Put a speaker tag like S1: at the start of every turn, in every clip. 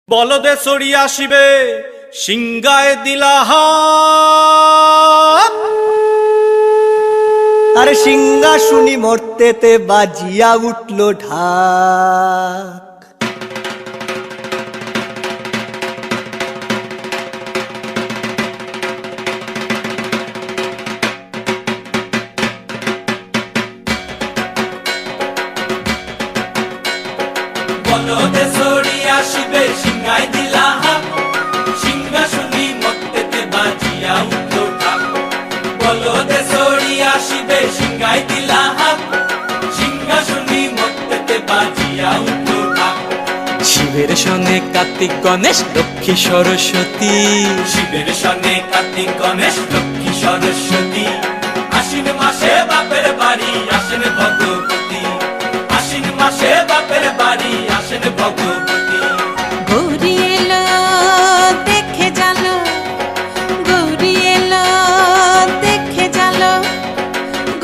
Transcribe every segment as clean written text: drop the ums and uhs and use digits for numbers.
S1: বলদে চড়ি আসিবে সিংগায় দিলা হাত।
S2: আরে সিংহা শুনি মরতেতে বাজিয়া উঠল ঢাক।
S1: বলদে চড়ি আসিবে সিংগায় দিলা হাত। সিংহা শুনি মরতেতে বাজিয়া উঠল ঢাক। বলদে চড়ি আসিবে সিংগায় দিলা হাত। সিংহা শুনি মরতেতে বাজিয়া উঠল ঢাক।
S3: শিবের সঙ্গে কার্তিক গণেশ লক্ষ্মী সরস্বতী,
S1: শিবের সনে কার্তিক গণেশ লক্ষ্মী সরস্বতী। আশ্বিন মাসে বাপের বাড়ি আসেন ভগবতী। আশ্বিন মাসে বাপের বাড়ি আসেন ভগবতী।
S4: গৌরী এলো দেখে জালো, গৌরী এলো দেখে জালো,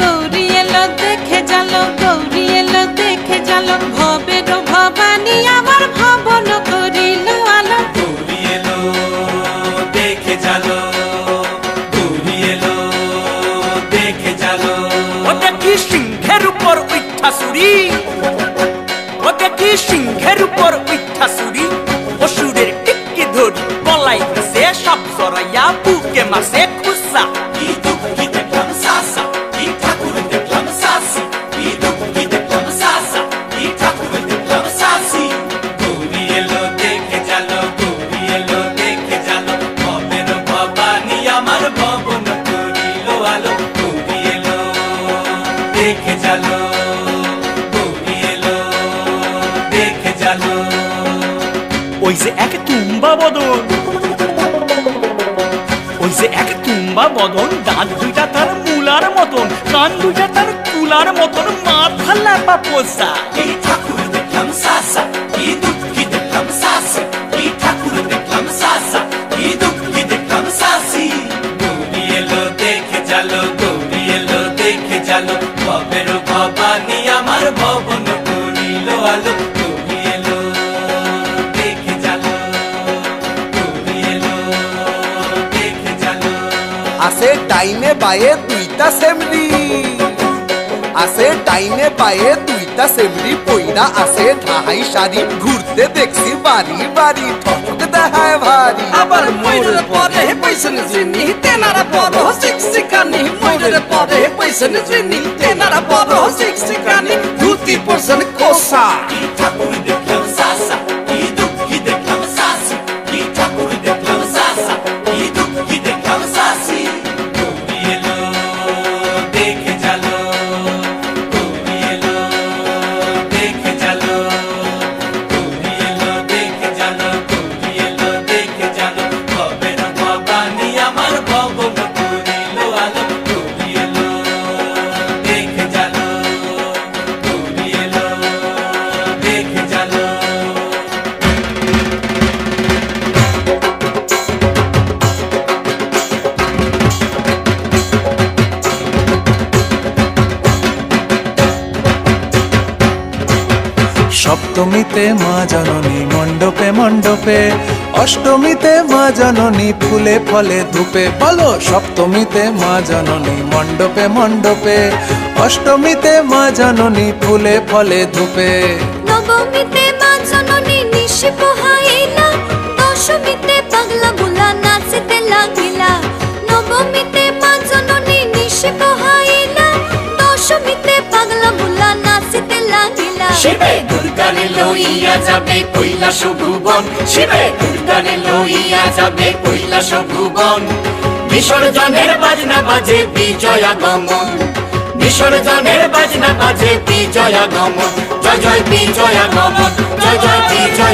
S4: গৌরী এলো দেখে জালো, গৌরী এলো দেখে জালো। ভবের ভবানী আমার ভবন করিল আলো।
S1: গৌরী এলো দেখে জালো, গৌরী এলো দেখে জালো।
S3: ও দেখি সিংহের উপর উঠা চুরি, ও দেখি সিংহের উপর উঠা চুরি। অসুরের টিক্কি ধরি গলাই গেছে সব জড়াইয়া বুকে মাসে খুসা।
S1: কি দুঃখ কি দেখলাম সাসা, কি ঠাকুর দেখলাম সাসি। কি দুঃখ কি দেখলাম সাসা, কি ঠাকুর দেখলাম সাসি। গৌরী এলো দেখে জালো, গৌরী এলো দেখে জালো। ভবের ভবানী আমার ভবন করিল আলো। গৌরী এলো দেখে জালো, গৌরী এলো দেখে জালো।
S3: ওই যে এক তুম্বা বদন, ওই যে এক তুম্বা বদন, দাঁত দুইটা তার মূলার মতন, কান দুইটা তার তুলার মতন, মাথা লাপা পোষা।
S1: কি ঠাকুর দেখলাম সাসা, কি দুঃখ কি দেখলাম সাসি। কি ঠাকুর দেখলাম সাসা, কি দুঃখ কি দেখলাম সাসি। গৌরী এলো দেখে জালো, গৌরী এলো দেখে জালো। ভবের ভবানী আমার ভবন করিল আলো। গৌরী এলো দেখে জালো, গৌরী এলো দেখে জালো।
S2: আছে ডাইনে বায়ে দুইটা সেমরি, আছে ডাইনে বায়ে দুইটা সেমরি। পইরা আছে ঢাহাই শাড়ি, ঘুরতে দেখছি বাড়ি বাড়ি, ঠক দেখায় ভারী।
S5: আবার ময়ূরের পরে পয়সন জিনি তেনারা বড় শিক্ষিকানি। ময়ূরের পরে পয়সন জিনি তেনারা বড় শিক্ষিকানি। ধুতি পরশন কোসা।
S1: কি ঠাকুর দেখলাম সাসা, কি দুঃখ কি দেখলাম সাসি। কি ঠাকুর দেখলাম সাসা, কি দুঃখ কি দেখলাম সাসি। গৌরী এলো দেখে জালো, গৌরী এলো দেখে জালো, গৌরী এলো দেখে জালো, গৌরী এলো দেখে জালো। ভবের ভবানী আমার ভবন করিল আলো। গৌরী এলো দেখে জালো, গৌরী এলো দেখে জালো।
S6: সপ্তমীতে মা জননী মণ্ডপে মণ্ডপে, অষ্টমীতে মা জননী ফুলে ফলে ধূপে। বলো সপ্তমীতে মা জননী মণ্ডপে মণ্ডপে, অষ্টমীতে মা জননী ফুলে ফলে ধূপে।
S4: নবমীতে মা জননী নিশি পোহাইলা, দশমীতে পাগলা বুলা নাচতে লাগিলা। নবমীতে মা জননী নিশি পোহাইলা, দশমীতে পাগলা বুলা নাচতে লাগিলা।
S1: শিবে দুর্গারে লইয়া যাবে কৈলাস ভুবন। শিবে দুর্গারে লইয়া যাবে কৈলাস ভুবন। বিসর্জনের বাজনা বাজে বিজয়াগমন। বিসর্জনের বাজনা বাজে বিজয়াগমন। জয় জয় বিজয়াগমন, জয় জয় বিজয়